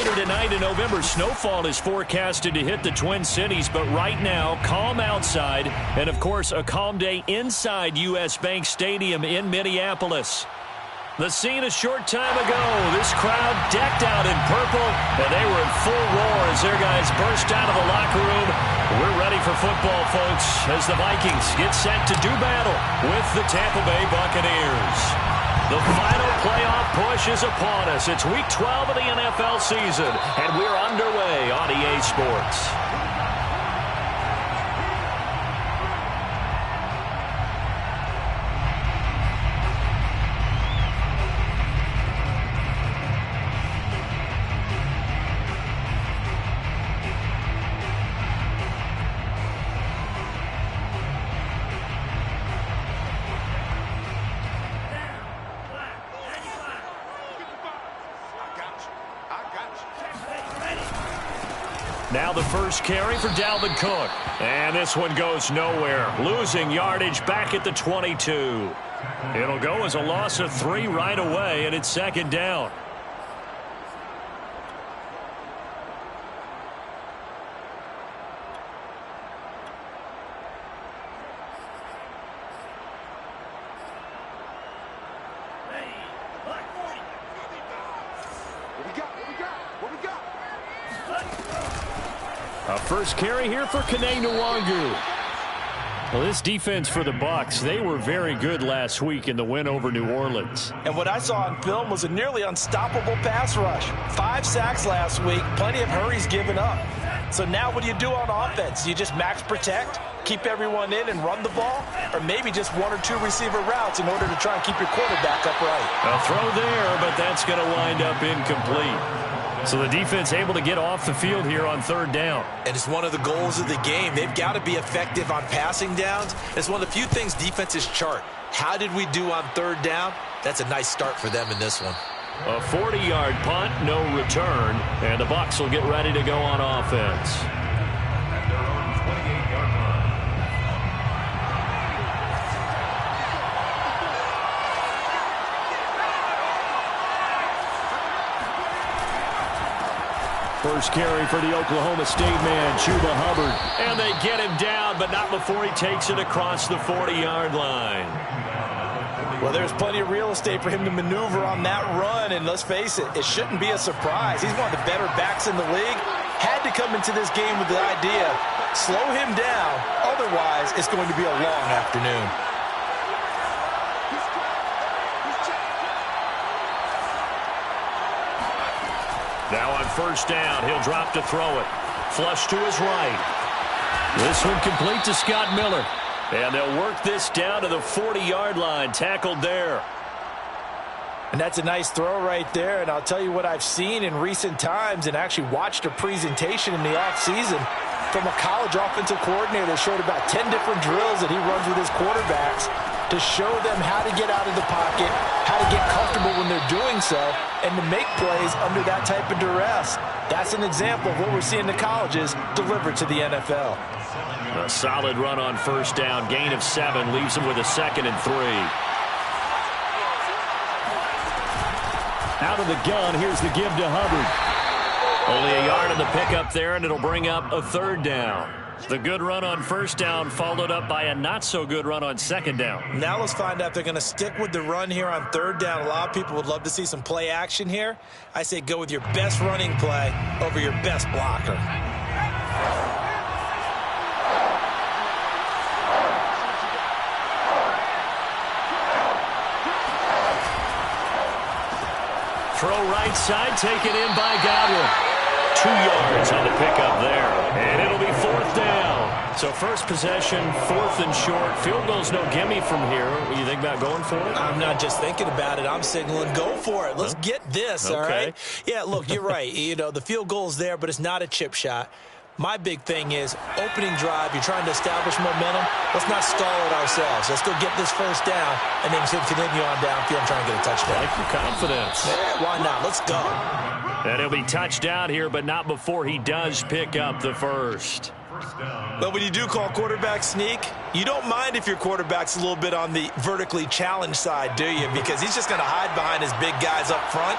Later tonight, a November snowfall is forecasted to hit the Twin Cities, but right now, calm outside, and of course, a calm day inside U.S. Bank Stadium in Minneapolis. The scene a short time ago, this crowd decked out in purple, and they were in full roar as their guys burst out of the locker room. We're ready for football, folks, as the Vikings get set to do battle with the Tampa Bay Buccaneers. The final playoff push is upon us. It's Week 12 of the NFL season, and we're underway on EA Sports. Now the first carry for Dalvin Cook. And this one goes nowhere. Losing yardage back at the 22. It'll go as a loss of 3 right away, and it's second down. First carry here for Kene Nwangu. Well, this defense for the Bucs, they were very good last week in the win over New Orleans. And what I saw on film was a nearly unstoppable pass rush. 5 sacks last week, plenty of hurries given up. So now what do you do on offense? You just max protect, keep everyone in and run the ball, or maybe just 1 or 2 receiver routes in order to try and keep your quarterback upright. A throw there, but that's going to wind up incomplete. So the defense able to get off the field here on third down. And it's one of the goals of the game. They've got to be effective on passing downs. It's one of the few things defenses chart. How did we do on third down? That's a nice start for them in this one. A 40-yard punt, no return, and the Bucs will get ready to go on offense. First carry for the Oklahoma State man, Chuba Hubbard. And they get him down, but not before he takes it across the 40-yard line. Well, there's plenty of real estate for him to maneuver on that run, and let's face it, it shouldn't be a surprise. He's one of the better backs in the league. Had to come into this game with the idea, slow him down, otherwise it's going to be a long afternoon. Now on first down, he'll drop to throw it. Flush to his right. This one complete to Scott Miller. And they'll work this down to the 40-yard line, tackled there. And that's a nice throw right there. And I'll tell you what I've seen in recent times and actually watched a presentation in the offseason from a college offensive coordinator that showed about 10 different drills that he runs with his quarterbacks to show them how to get out of the pocket, how to get comfortable when they're doing so, and to make plays under that type of duress. That's an example of what we're seeing the colleges deliver to the NFL. A solid run on first down, gain of 7, leaves him with a 2nd and 3. Out of the gun, here's the give to Hubbard. Only a yard on the pickup there, and it'll bring up a 3rd down. The good run on first down followed up by a not-so-good run on 2nd down. Now let's find out if they're going to stick with the run here on 3rd down. A lot of people would love to see some play action here. I say go with your best running play over your best blocker. Throw right side, taken in by Godwin. 2 yards on the pickup there, and it'll be 4th down. So first possession, 4th and short. Field goal's no gimme from here. What do you think about going for it? I'm not just thinking about it. I'm signaling go for it. Let's get this, all right? Yeah, look, you're right. You know, the field goal's there, but it's not a chip shot. My big thing is opening drive. You're trying to establish momentum. Let's not stall it ourselves. Let's go get this first down, and then continue on downfield and try and get a touchdown. Like your confidence. Yeah, why not? Let's go. And he'll be touchdown here, but not before he does pick up the first. But when you do call quarterback sneak, you don't mind if your quarterback's a little bit on the vertically challenged side, do you? Because he's just going to hide behind his big guys up front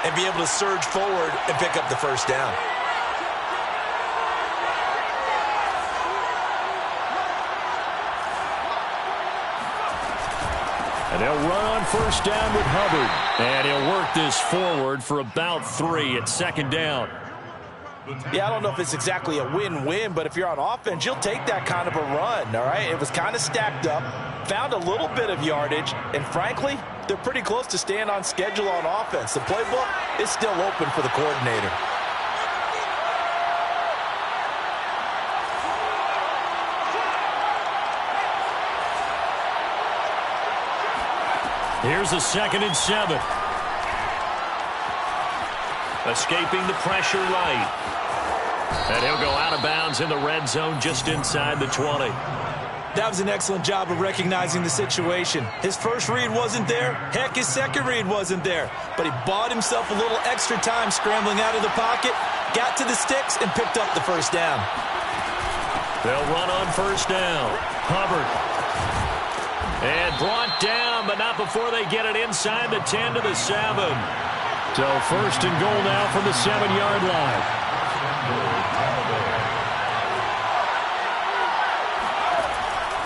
and be able to surge forward and pick up the first down. And they'll run on first down with Hubbard. And he'll work this forward for about 3 at second down. Yeah, I don't know if it's exactly a win-win, but if you're on offense, you'll take that kind of a run, all right? It was kind of stacked up, found a little bit of yardage, and frankly, they're pretty close to staying on schedule on offense. The playbook is still open for the coordinator. Here's a 2nd and 7. Escaping the pressure right. And he'll go out of bounds in the red zone just inside the 20. That was an excellent job of recognizing the situation. His first read wasn't there. Heck, his second read wasn't there. But he bought himself a little extra time scrambling out of the pocket, got to the sticks, and picked up the first down. They'll run on first down. Hubbard. And brought down, but not before they get it inside the 10 to the 7. So first and goal now from the 7-yard line.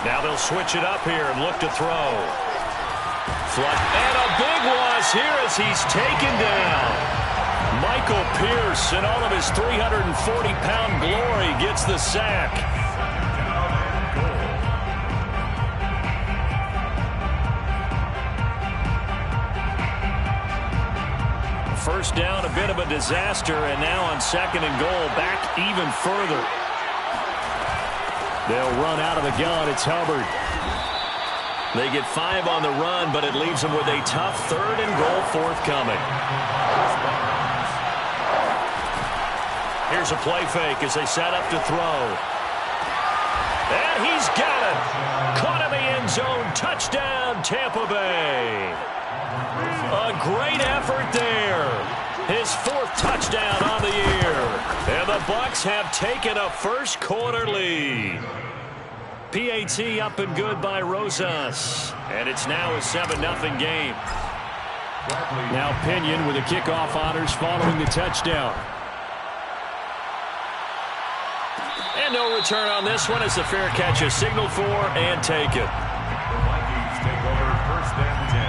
Now they'll switch it up here and look to throw. And a big loss here as he's taken down. Michael Pierce, in all of his 340-pound glory, gets the sack. First down, a bit of a disaster, and now on 2nd and goal, back even further. They'll run out of the gun. It's Hubbard. They get 5 on the run, but it leaves them with a tough 3rd and goal forthcoming. Here's a play fake as they set up to throw. And he's got it. Caught in the end zone. Touchdown, Tampa Bay. A great effort there. His 4th touchdown on the year. And the Bucs have taken a first quarter lead. PAT up and good by Rosas. And it's now a 7-0 game. Now Pinion with the kickoff honors following the touchdown. And no return on this one as the fair catch is signaled for and taken. The Vikings take over first and 10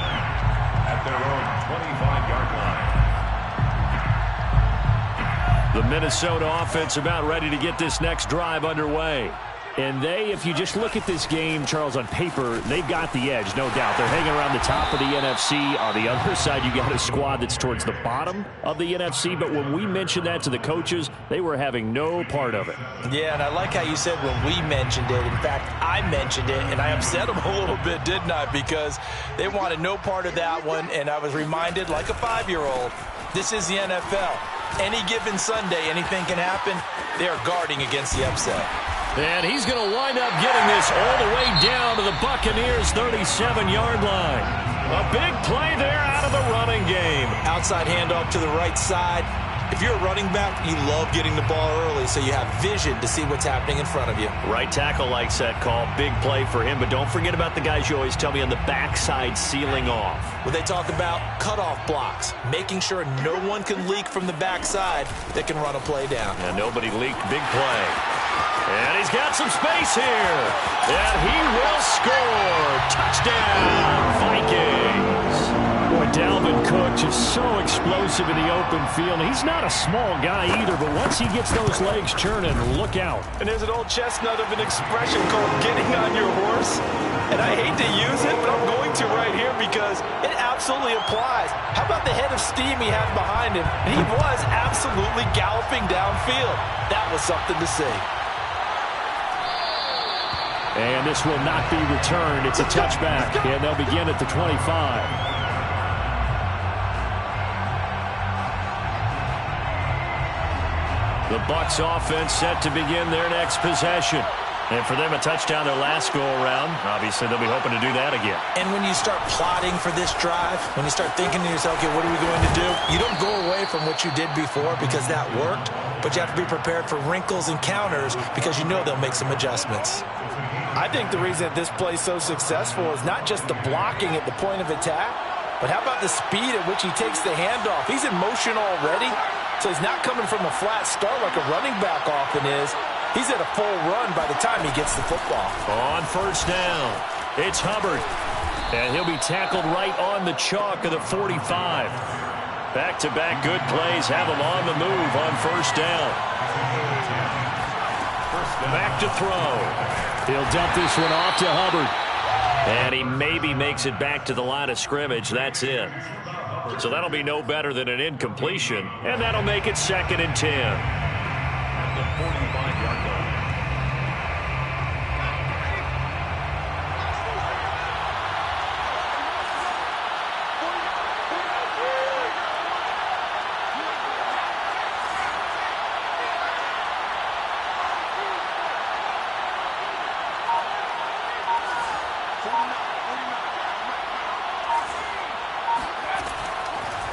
at their own 25-yard line. The Minnesota offense about ready to get this next drive underway. And if you just look at this game, Charles, on paper, they've got the edge, no doubt. They're hanging around the top of the NFC. On the other side, you got a squad that's towards the bottom of the NFC. But when we mentioned that to the coaches, they were having no part of it. Yeah, and I like how you said when we mentioned it. In fact, I mentioned it, and I upset them a little bit, didn't I? Because they wanted no part of that one, and I was reminded, like a 5-year-old, this is the NFL. Any given Sunday, anything can happen. They are guarding against the upset. And he's going to wind up getting this all the way down to the Buccaneers' 37-yard line. A big play there out of the running game. Outside handoff to the right side. If you're a running back, you love getting the ball early so you have vision to see what's happening in front of you. Right tackle likes that call. Big play for him, but don't forget about the guys you always tell me on the backside sealing off. Well, they talk about cutoff blocks, making sure no one can leak from the backside that can run a play down. And nobody leaked. Big play. And he's got some space here. And he will score. Touchdown, Vikings. Boy, Dalvin Cook just so explosive in the open field. He's not a small guy either, but once he gets those legs churning, look out. And there's an old chestnut of an expression called getting on your horse. And I hate to use it, but I'm going to right here because it absolutely applies. How about the head of steam he had behind him? He was absolutely galloping downfield. That was something to see. And this will not be returned. It's a touchback, and they'll begin at the 25. The Bucs offense set to begin their next possession. And for them, a touchdown their last go-around. Obviously, they'll be hoping to do that again. And when you start plotting for this drive, when you start thinking to yourself, okay, what are we going to do? You don't go away from what you did before because that worked, but you have to be prepared for wrinkles and counters because you know they'll make some adjustments. I think the reason that this play is so successful is not just the blocking at the point of attack, But how about the speed at which he takes the handoff? He's in motion already, so he's not coming from a flat start like a running back often is. He's at a full run by the time he gets the football. On first down, it's Hubbard. And he'll be tackled right on the chalk of the 45. Back-to-back good plays have him on the move on first down. Back to throw. He'll dump this one off to Hubbard. And he maybe makes it back to the line of scrimmage. That's it. So that'll be no better than an incompletion. And that'll make it 2nd and 10. At the 45-yard line.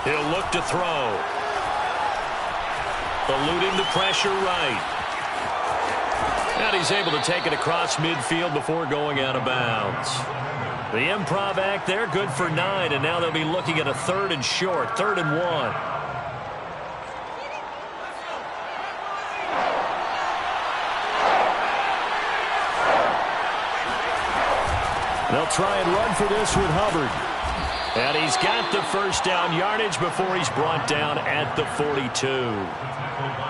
He'll look to throw. Eluding the pressure right. And he's able to take it across midfield before going out of bounds. The improv act there, good for 9, and now they'll be looking at a 3rd and short, 3rd and 1. They'll try and run for this with Hubbard. And he's got the first down yardage before he's brought down at the 42.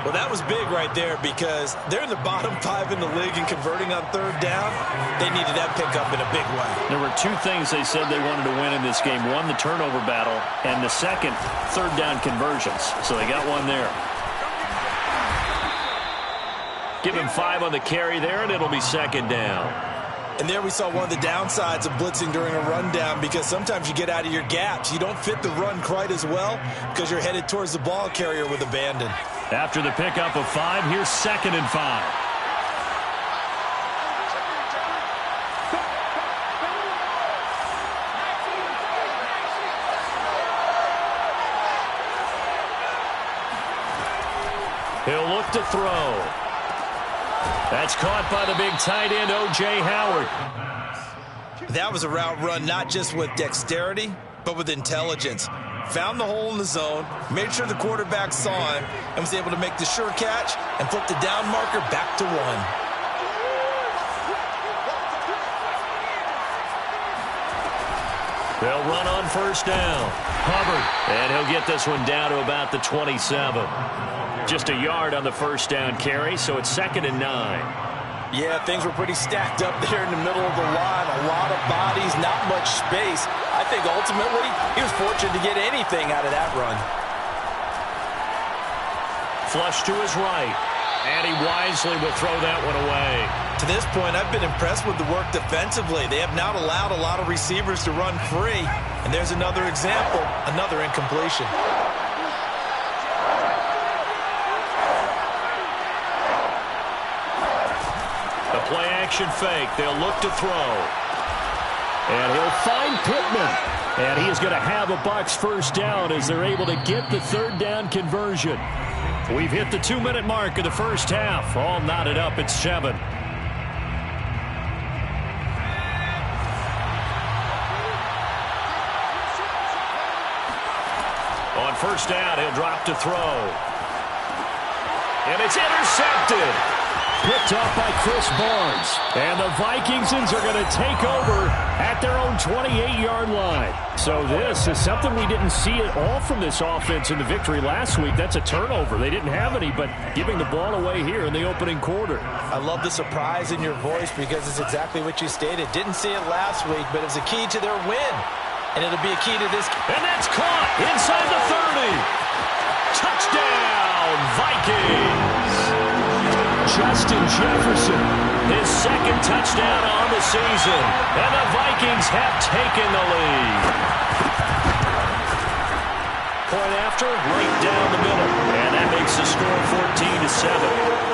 Well, that was big right there because they're in the bottom 5 in the league in converting on 3rd down. They needed that pickup in a big way. There were 2 things they said they wanted to win in this game. One, the turnover battle, and the second, 3rd down conversions. So they got one there. Give him 5 on the carry there, and it'll be 2nd down. And there we saw one of the downsides of blitzing during a rundown because sometimes you get out of your gaps. You don't fit the run quite as well because you're headed towards the ball carrier with abandon. After the pickup of 5, here's 2nd and 5. He'll look to throw. That's caught by the big tight end, O.J. Howard. That was a route run not just with dexterity, but with intelligence. Found the hole in the zone, made sure the quarterback saw him, and was able to make the sure catch and flip the down marker back to 1. They'll run on first down. Hubbard, and he'll get this one down to about the 27. Just a yard on the first down carry, so it's 2nd and 9. Yeah, things were pretty stacked up there in the middle of the line. A lot of bodies, not much space. I think ultimately he was fortunate to get anything out of that run. Flush to his right, and he wisely will throw that one away. To this point, I've been impressed with the work defensively. They have not allowed a lot of receivers to run free. And there's another example, another incompletion. The play-action fake. They'll look to throw. And he'll find Pittman. And he is going to have a Bucs first down as they're able to get the 3rd down conversion. We've hit the 2-minute mark of the first half. All knotted up at 7. On first down, he'll drop to throw. And it's intercepted. Picked off by Chris Barnes. And the Vikingsons are going to take over at their own 28-yard line. So this is something we didn't see at all from this offense in the victory last week. That's a turnover. They didn't have any, but giving the ball away here in the opening quarter. I love the surprise in your voice because it's exactly what you stated. Didn't see it last week, but it was a key to their win. And it'll be a key to this. And that's caught inside the 30. Touchdown, Vikings. Justin Jefferson, his 2nd touchdown on the season. And the Vikings have taken the lead. Point after, right down the middle. And that makes the score 14-7.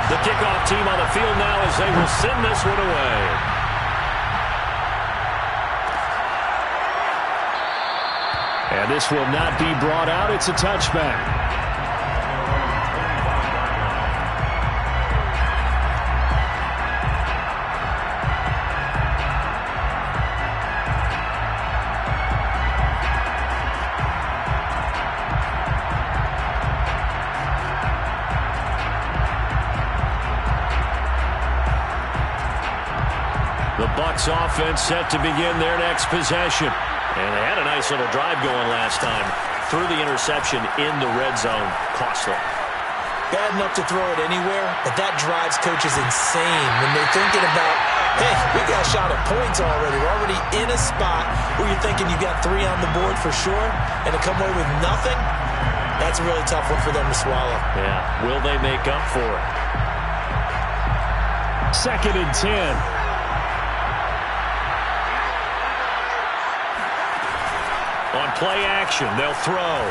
The kickoff team on the field now as they will send this one away. And this will not be brought out. It's a touchback. Bucs offense set to begin their next possession. And they had a nice little drive going last time. Threw the interception in the red zone. Costly. Bad enough to throw it anywhere, but that drives coaches insane when they're thinking about, hey, we got a shot at points already. We're already in a spot where you're thinking you got 3 on the board for sure, and to come away with nothing, that's a really tough one for them to swallow. Yeah, will they make up for it? 2nd and 10. On play action, they'll throw.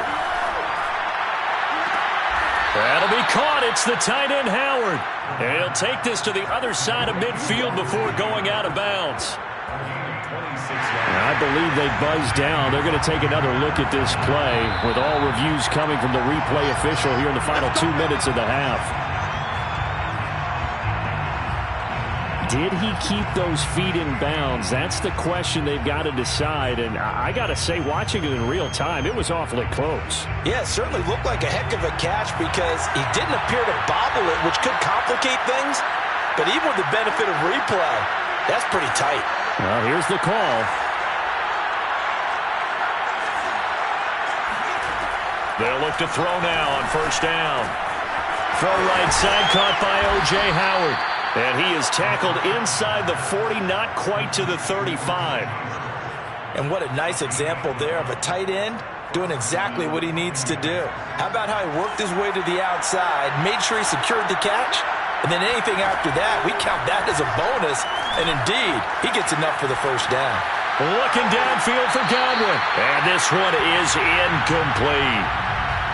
That'll be caught. It's the tight end, Howard. And he'll take this to the other side of midfield before going out of bounds. I believe they buzzed down. They're going to take another look at this play with all reviews coming from the replay official here in the final 2 minutes of the half. Did he keep those feet in bounds? That's the question they've got to decide. And I got to say, watching it in real time, it was awfully close. Yeah, it certainly looked like a heck of a catch because he didn't appear to bobble it, which could complicate things. But even with the benefit of replay, that's pretty tight. Well, here's the call. They'll look to throw now on 1st down. Throw right side, caught by O.J. Howard. And he is tackled inside the 40, not quite to the 35. And what a nice example there of a tight end doing exactly what he needs to do. How about how he worked his way to the outside, made sure he secured the catch, and then anything after that, we count that as a bonus. And indeed, he gets enough for the 1st down. Looking downfield for Godwin. And this one is incomplete.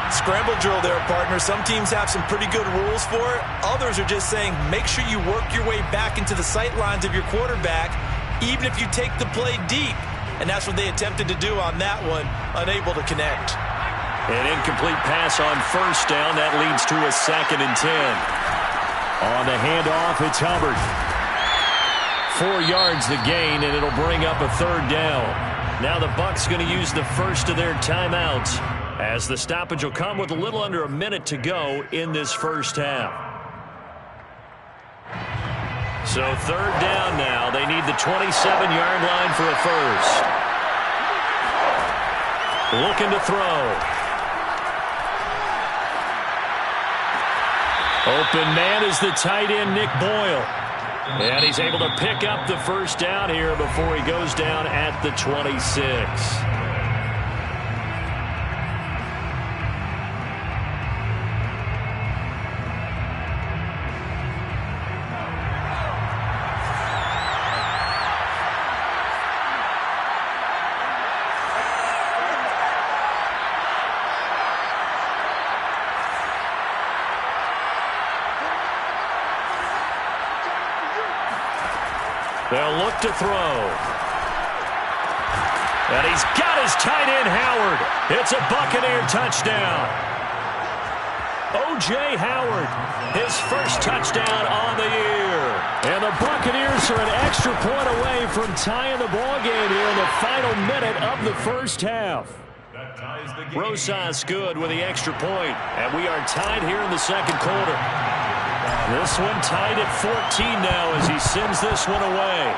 Scramble drill there, partner. Some teams have some pretty good rules for it. Others are just saying make sure you work your way back into the sight lines of your quarterback, even if you take the play deep. And that's what they attempted to do on that one, unable to connect. An incomplete pass on 1st down. That leads to a 2nd and 10. On the handoff, it's Hubbard. 4 yards the gain, and it'll bring up a 3rd down. Now the Bucs going to use the first of their timeouts, as the stoppage will come with a little under a minute to go in this 1st half. So 3rd down now. They need the 27-yard line for a first. Looking to throw. Open man is the tight end, Nick Boyle. And he's able to pick up the 1st down here before he goes down at the 26. They'll look to throw. And he's got his tight end, Howard. It's a Buccaneer touchdown. O.J. Howard, his 1st touchdown on the year. And the Buccaneers are an extra point away from tying the ballgame here in the final minute of the 1st half. Rosas good with the extra point. And we are tied here in the 2nd quarter. This one tied at 14 now as he sends this one away.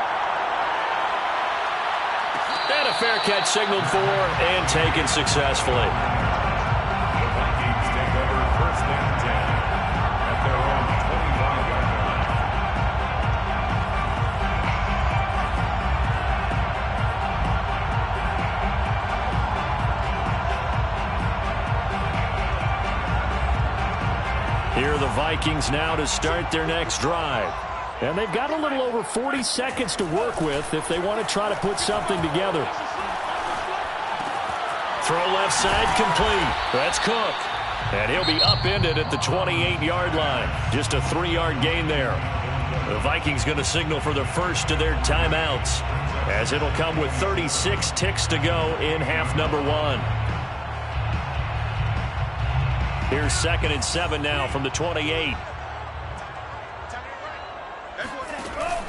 And a fair catch signaled for and taken successfully. The Vikings take over 1st and 10 at their own 25-yard line. Here are the Vikings now to start their next drive. And they've got a little over 40 seconds to work with if they want to try to put something together. Throw left side complete. That's Cook. And he'll be upended at the 28-yard line. Just a 3-yard gain there. The Vikings going to signal for the first of their timeouts, as it'll come with 36 ticks to go in half number 1. Here's 2nd and 7 now from the 28.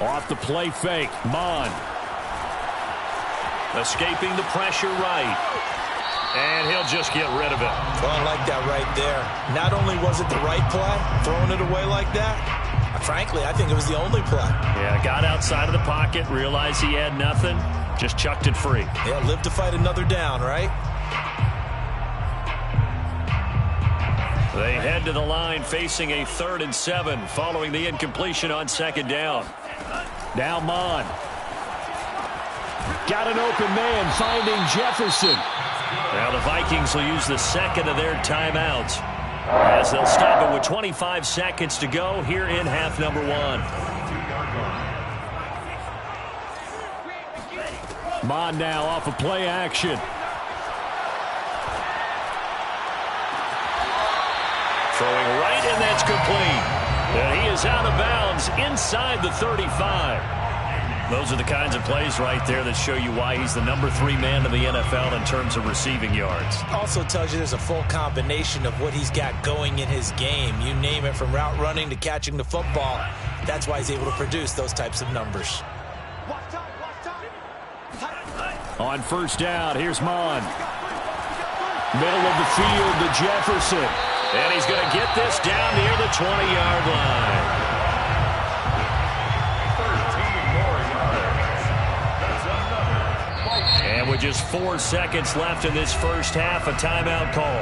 Off the play fake, Mon. Escaping the pressure right. And he'll just get rid of it. Well, I like that right there. Not only was it the right play, throwing it away like that, Frankly, I think it was the only play. Yeah, got outside of the pocket, realized he had nothing, just chucked it free. Yeah, live to fight another down, right? They head to the line facing a 3rd and 7 following the incompletion on 2nd down. Now Mon. Got an open man finding Jefferson. Now the Vikings will use the 2nd of their timeouts as they'll stop it with 25 seconds to go here in half number 1. Mon now off of play action. Throwing right, and that's complete. And he is out of bounds inside the 35. Those are the kinds of plays right there that show you why he's the number 3 man in the NFL in terms of receiving yards. Also tells you there's a full combination of what he's got going in his game. You name it, from route running to catching the football. That's why he's able to produce those types of numbers. On 1st down, here's Mon. Middle of the field to Jefferson. And he's going to get this down near the 20-yard line. 13 more yards. That's another. And with just 4 seconds left in this first half, a timeout call.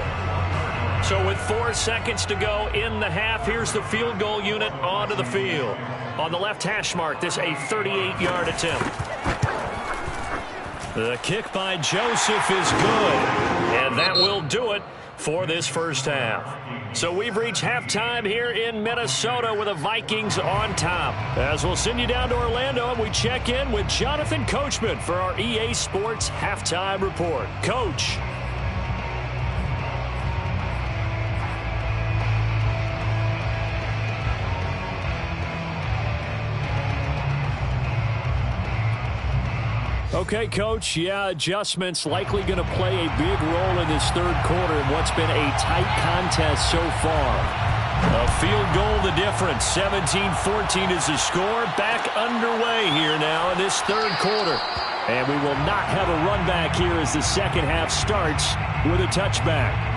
So with 4 seconds to go in the half, here's the field goal unit onto the field. On the left hash mark, this a 38-yard attempt. The kick by Joseph is good. And that will do it for this first half. So we've reached halftime here in Minnesota with the Vikings on top. As we'll send you down to Orlando, and we check in with Jonathan Coachman for our EA Sports Halftime Report. Coach. Okay, Coach, yeah, adjustments likely going to play a big role in this 3rd quarter in what's been a tight contest so far. A field goal the difference. 17-14 is the score. Back underway here now in this 3rd quarter. And we will not have a run back here as the second half starts with a touchback.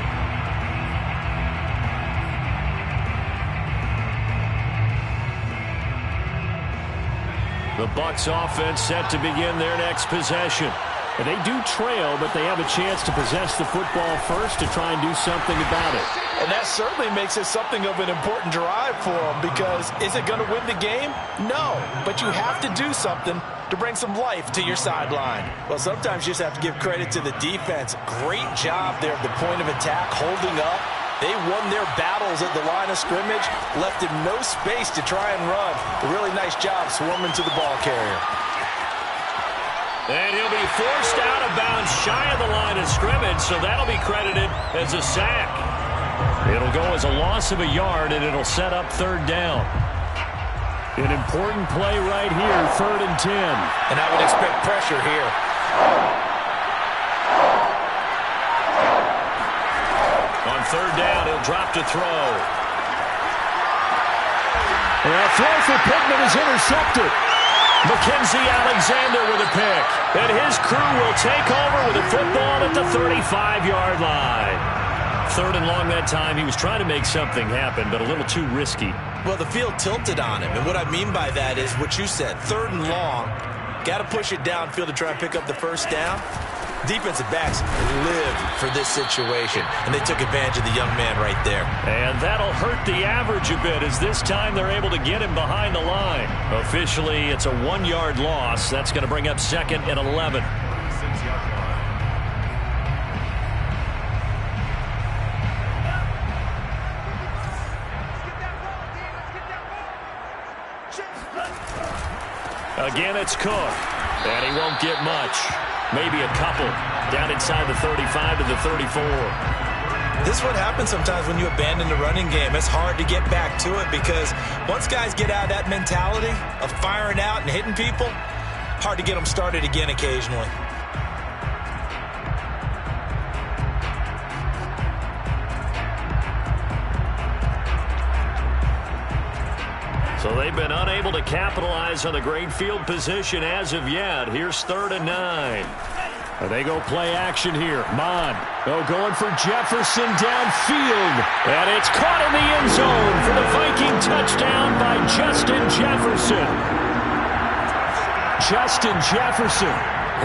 The Bucs offense set to begin their next possession. And they do trail, but they have a chance to possess the football first to try and do something about it. And that certainly makes it something of an important drive for them, because is it going to win the game? No, but you have to do something to bring some life to your sideline. Well, sometimes you just have to give credit to the defense. Great job there at the point of attack, holding up. They won their battles at the line of scrimmage, left him no space to try and run. A really nice job swarming to the ball carrier. And he'll be forced out of bounds shy of the line of scrimmage, so that'll be credited as a sack. It'll go as a loss of a yard, and it'll set up 3rd down. An important play right here, 3rd and 10. And I would expect pressure here. On 3rd down, he'll drop to throw. And a throw for Pittman is intercepted. Mackenzie Alexander with a pick. And his crew will take over with a football at the 35-yard line. 3rd and long that time. He was trying to make something happen, but a little too risky. Well, the field tilted on him. And what I mean by that is what you said. 3rd and long. Got to push it downfield to try and pick up the first down. Defensive backs lived for this situation, and they took advantage of the young man right there. And that'll hurt the average a bit, as this time they're able to get him behind the line. Officially, it's a 1-yard loss. That's going to bring up 2nd and 11. Again, it's Cook, and he won't get much. Maybe a couple down inside the 35 to the 34. This is what happens sometimes when you abandon the running game. It's hard to get back to it, because once guys get out of that mentality of firing out and hitting people, hard to get them started again occasionally. So they've been unable to capitalize on the great field position as of yet. Here's 3rd and 9. They go play action here. Mon. Going for Jefferson downfield. And it's caught in the end zone for the Viking touchdown by Justin Jefferson. Justin Jefferson,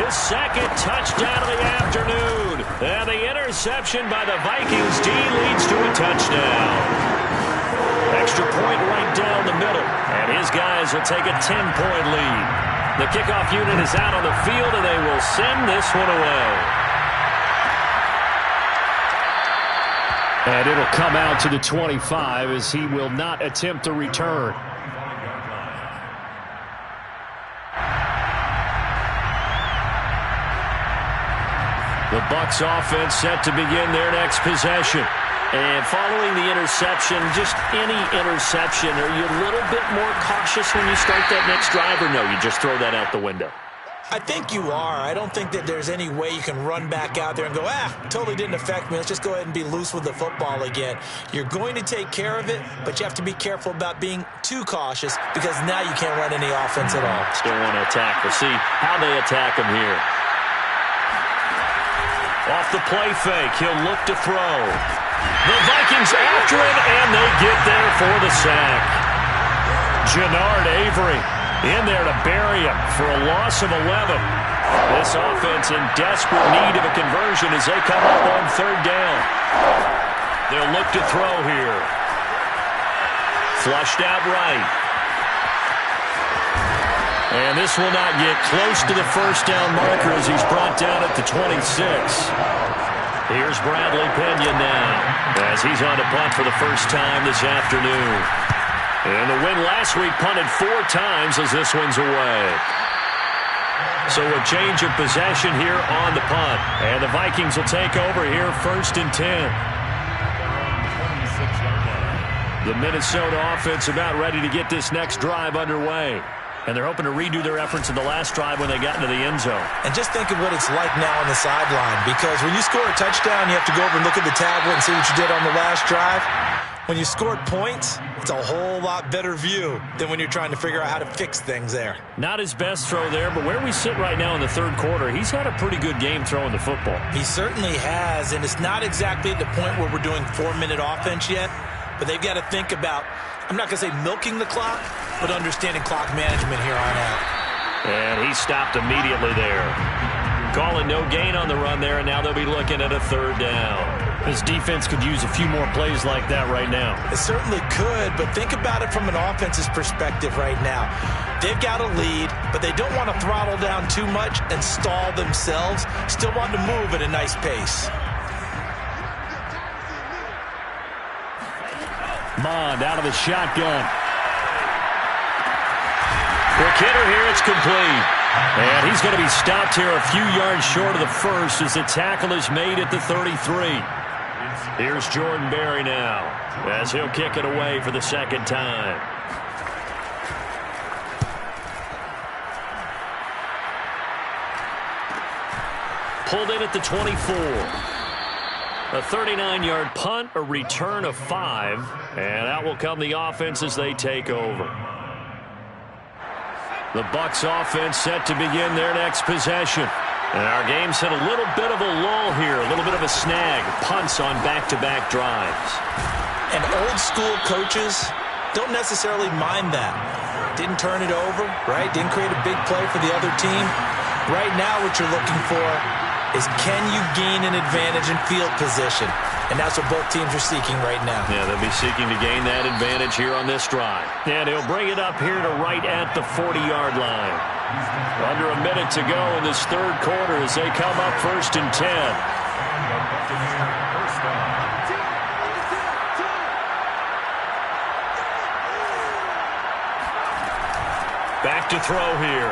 his second touchdown of the afternoon. And the interception by the Vikings D leads to a touchdown. Extra point right down the middle. And his guys will take a 10-point lead. The kickoff unit is out on the field, and they will send this one away. And it'll come out to the 25 as he will not attempt to return. The Bucs offense set to begin their next possession. And following the interception, just any interception, are you a little bit more cautious when you start that next drive, or no, you just throw that out the window? I think you are. I don't think that there's any way you can run back out there and go, totally didn't affect me. Let's just go ahead and be loose with the football again. You're going to take care of it, but you have to be careful about being too cautious because now you can't run any offense at all. Still want to attack. We'll see how they attack him here. Off the play fake, he'll look to throw. The Vikings after him, and they get there for the sack. Jannard Avery in there to bury him for a loss of 11. This offense in desperate need of a conversion as they come up on third down. They'll look to throw here. Flushed out right. And this will not get close to the first down marker as he's brought down at the 26. Here's Bradley Pena now as he's on to punt for the first time this afternoon. And the win last week punted 4 times as this one's away. So a change of possession here on the punt. And the Vikings will take over here 1st and 10. The Minnesota offense about ready to get this next drive underway. And they're hoping to redo their efforts in the last drive when they got into the end zone. And just think of what it's like now on the sideline. Because when you score a touchdown, you have to go over and look at the tablet and see what you did on the last drive. When you scored points, it's a whole lot better view than when you're trying to figure out how to fix things there. Not his best throw there, but where we sit right now in the third quarter, he's had a pretty good game throwing the football. He certainly has, and it's not exactly at the point where we're doing 4-minute offense yet, but they've got to think about, I'm not going to say milking the clock, but understanding clock management here on out. And he stopped immediately there. Calling no gain on the run there, and now they'll be looking at a third down. This defense could use a few more plays like that right now. It certainly could, but think about it from an offense's perspective right now. They've got a lead, but they don't want to throttle down too much and stall themselves. Still want to move at a nice pace. Mond out of the shotgun. Quick hitter here, it's complete. And he's going to be stopped here a few yards short of the first as the tackle is made at the 33. Here's Jordan Berry now as he'll kick it away for the second time. Pulled in at the 24. A 39-yard punt, a return of 5, and out will come the offense as they take over. The Bucs offense set to begin their next possession. And our game's hit a little bit of a lull here, a little bit of a snag. Punts on back-to-back drives. And old-school coaches don't necessarily mind that. Didn't turn it over, right? Didn't create a big play for the other team. Right now what you're looking for is can you gain an advantage in field position? And that's what both teams are seeking right now. Yeah, they'll be seeking to gain that advantage here on this drive. And he'll bring it up here to right at the 40-yard line. Under a minute to go in this third quarter as they come up 1st and 10. Back to throw here.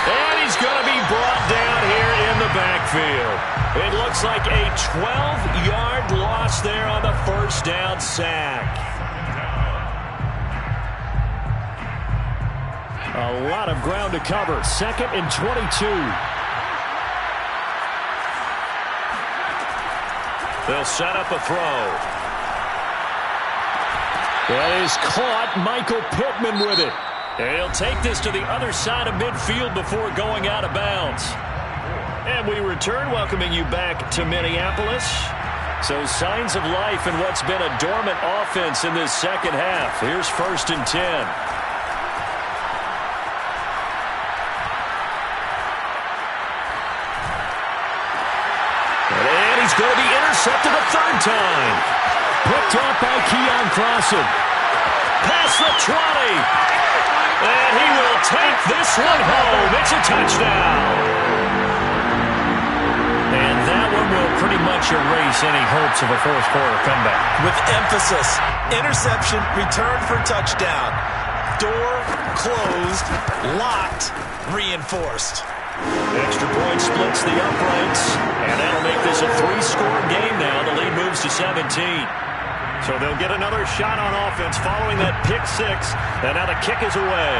And he's going to be brought down here in the backfield. It looks like a 12-yard loss there on the first down sack. A lot of ground to cover. 2nd and 22. They'll set up a throw. That is caught. Michael Pittman with it. And he'll take this to the other side of midfield before going out of bounds. And we return, welcoming you back to Minneapolis. So signs of life in what's been a dormant offense in this second half. Here's 1st and 10. And he's going to be intercepted a third time. Picked off by Keon Crossen. Past the 20. And he will take this one home. It's a touchdown. And that one will pretty much erase any hopes of a fourth quarter comeback. With emphasis, interception, return for touchdown. Door closed, locked, reinforced. Extra point splits the uprights, and that'll make this a 3-score game now. The lead moves to 17. So they'll get another shot on offense following that pick 6, and now the kick is away.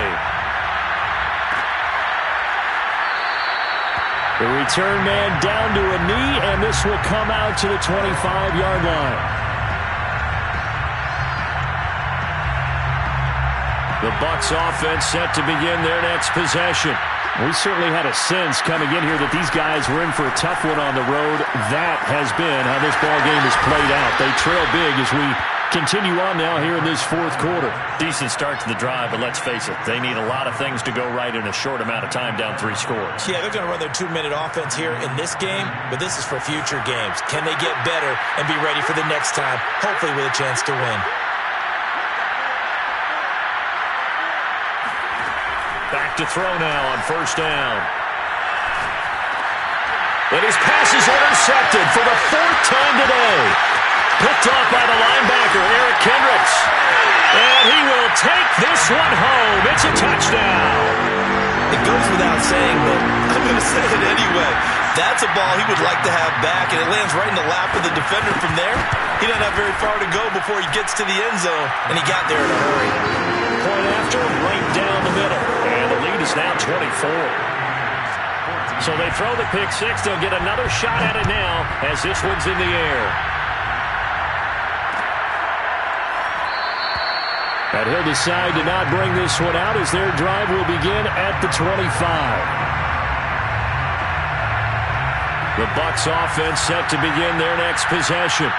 The return man down to a knee, and this will come out to the 25-yard line. The Bucs offense set to begin their next possession. We certainly had a sense coming in here that these guys were in for a tough one on the road. That has been how this ball game has played out. They trail big as we continue on now here in this fourth quarter. Decent start to the drive, but let's face it, they need a lot of things to go right in a short amount of time down 3 scores. Yeah, they're going to run their 2-minute offense here in this game, but this is for future games. Can they get better and be ready for the next time, hopefully with a chance to win? Back to throw now on 1st down. And his pass is intercepted for the 4th time today. Picked off by the linebacker, Eric Kendricks. And he will take this one home. It's a touchdown. It goes without saying, but I'm going to say it anyway. That's a ball he would like to have back, and it lands right in the lap of the defender from there. He doesn't have very far to go before he gets to the end zone, and he got there in a hurry. Point after, right down the middle. And the lead is now 24. So they throw the pick 6. They'll get another shot at it now as this one's in the air. And he'll decide to not bring this one out as their drive will begin at the 25. The Bucs offense set to begin their next possession.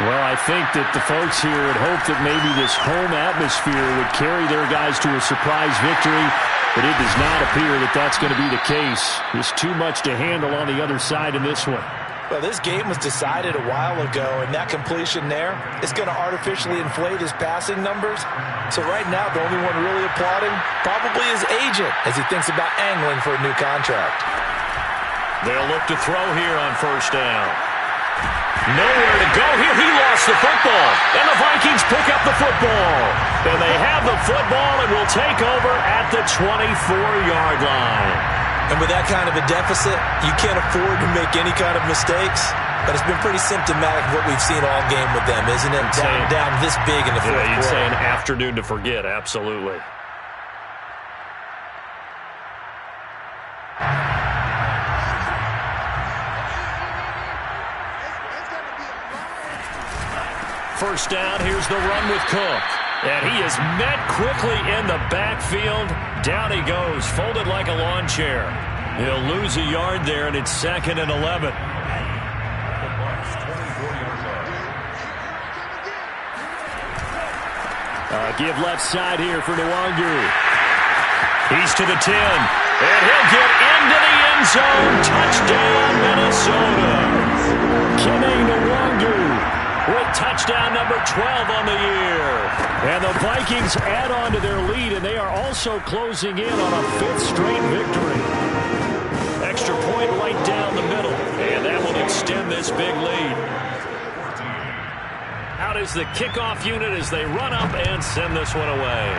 Well, I think that the folks here had hoped that maybe this home atmosphere would carry their guys to a surprise victory, but it does not appear that that's going to be the case. There's too much to handle on the other side in this one. Well, this game was decided a while ago, and that completion there is going to artificially inflate his passing numbers. So right now, the only one really applauding probably his agent as he thinks about angling for a new contract. They'll look to throw here on 1st down. Nowhere to go here. He lost the football, and the Vikings pick up the football. And they have the football and will take over at the 24-yard line. And with that kind of a deficit, you can't afford to make any kind of mistakes. But it's been pretty symptomatic of what we've seen all game with them, isn't it? Down this big in the fourth quarter. You'd say an afternoon to forget, absolutely. First down, here's the run with Cook. And he is met quickly in the backfield. Down he goes, folded like a lawn chair. He'll lose a yard there, and it's 2nd and 11. Give left side here for Nwangu. He's to the 10. And he'll get into the end zone. Touchdown, Minnesota. Kene Nwangu with touchdown number 12 on the year. And the Vikings add on to their lead, and they are also closing in on a 5th straight victory. Extra point right down the middle, and that will extend this big lead. Out is the kickoff unit as they run up and send this one away.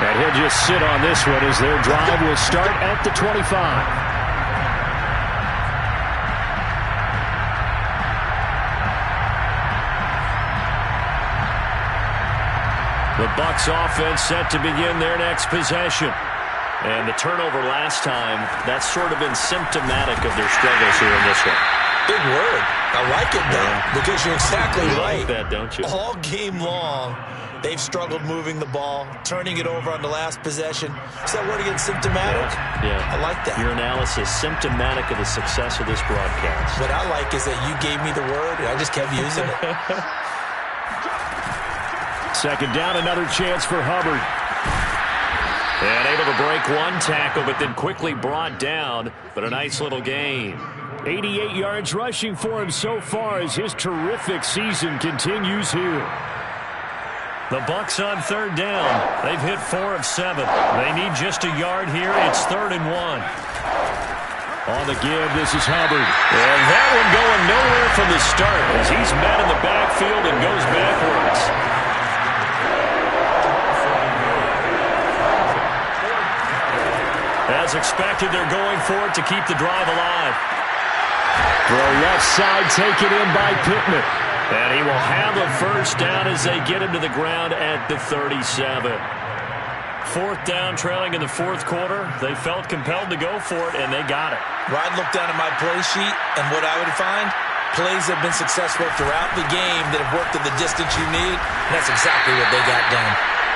And he'll just sit on this one as their drive will start at the 25. The Bucs offense set to begin their next possession. And the turnover last time, that's sort of been symptomatic of their struggles here in this one. Big word. I like it now because you're exactly right. You like that, don't you? All game long, they've struggled moving the ball, turning it over on the last possession. Is that word again, symptomatic? Yeah. I like that. Your analysis, symptomatic of the success of this broadcast. What I like is that you gave me the word, and I just kept using it. Second down, another chance for Hubbard. And able to break one tackle, but then quickly brought down. But a nice little gain. 88 yards rushing for him so far as his terrific season continues here. The Bucs on third down. They've hit 4 of 7. They need just a yard here. It's 3rd and 1. On the give, this is Hubbard. And that one going nowhere from the start as he's met in the backfield and goes backwards. As expected, they're going for it to keep the drive alive. Throw left side taken in by Pittman. And he will have a first down as they get him to the ground at the 37. 4th down, trailing in the 4th quarter. They felt compelled to go for it, and they got it. I'd look down at my play sheet, and what I would find, plays have been successful throughout the game that have worked at the distance you need, and that's exactly what they got done.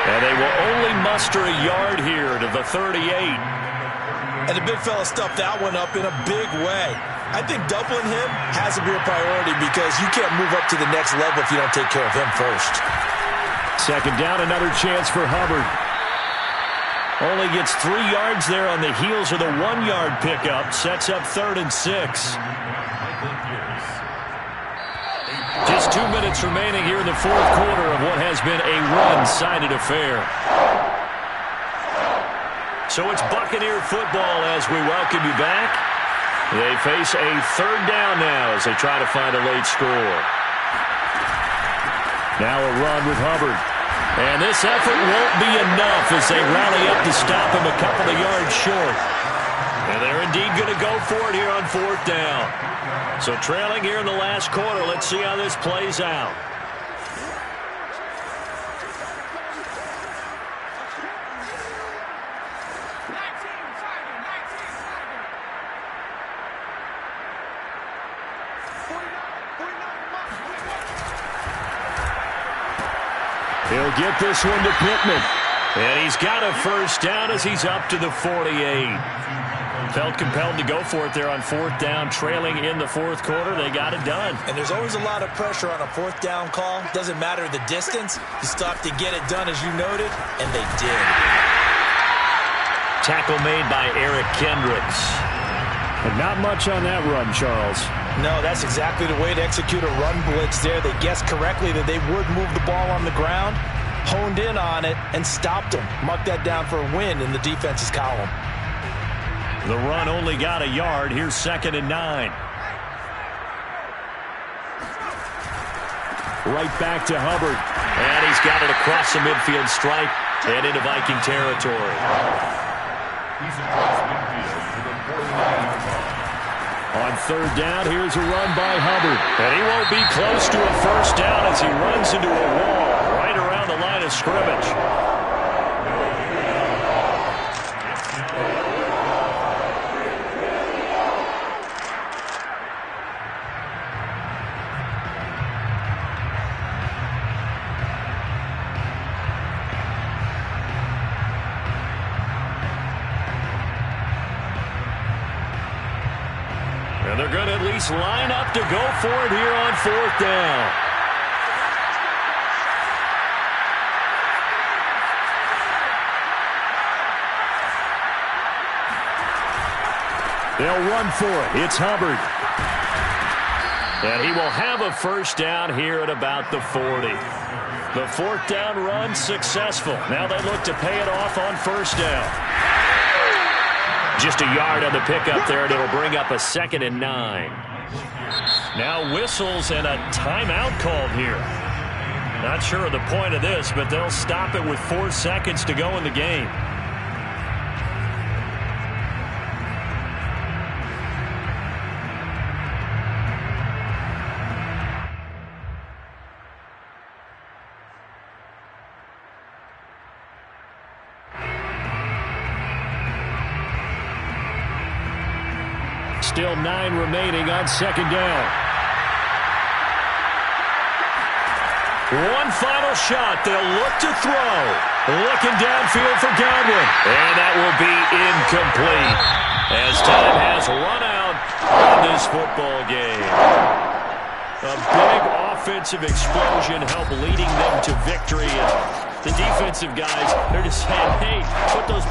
And they will only muster a yard here to the 38. And the big fella stuffed that one up in a big way. I think doubling him has to be a priority because you can't move up to the next level if you don't take care of him first. Second down, another chance for Hubbard. Only gets 3 yards there on the heels of the 1-yard pickup. Sets up 3rd and 6. Just 2 minutes remaining here in the 4th quarter of what has been a one-sided affair. So it's Buccaneer football as we welcome you back. They face a 3rd down now as they try to find a late score. Now a run with Hubbard. And this effort won't be enough as they rally up to stop him a couple of yards short. And they're indeed going to go for it here on 4th down. So trailing here in the last quarter, let's see how this plays out. He'll get this one to Pittman. And he's got a first down as he's up to the 48. Felt compelled to go for it there on 4th down, trailing in the 4th quarter. They got it done. And there's always a lot of pressure on a 4th down call. Doesn't matter the distance. You stop to get it done as you noted, and they did. Tackle made by Eric Kendricks. And not much on that run, Charles. No, that's exactly the way to execute a run blitz there. They guessed correctly that they would move the ball on the ground, honed in on it, and stopped them. Mark that down for a win in the defense's column. The run only got a yard. Here's 2nd and 9. Right back to Hubbard. And he's got it across the midfield stripe and into Viking territory. On 3rd down, here's a run by Hubbard. And he won't be close to a first down as he runs into a wall right around the line of scrimmage. And they're going to at least line up to go for it here on 4th down. They'll run for it. It's Hubbard. And he will have a first down here at about the 40. The 4th down run successful. Now they look to pay it off on 1st down. Just a yard on the pickup there, and it'll bring up a 2nd and 9. Now whistles and a timeout called here. Not sure of the point of this, but they'll stop it with 4 seconds to go in the game. Still 9 remaining on second down. One final shot. They'll look to throw. Looking downfield for Godwin. And that will be incomplete as time has run out on this football game. A big offensive explosion helped leading them to victory. And the defensive guys, they're just saying, hey, put those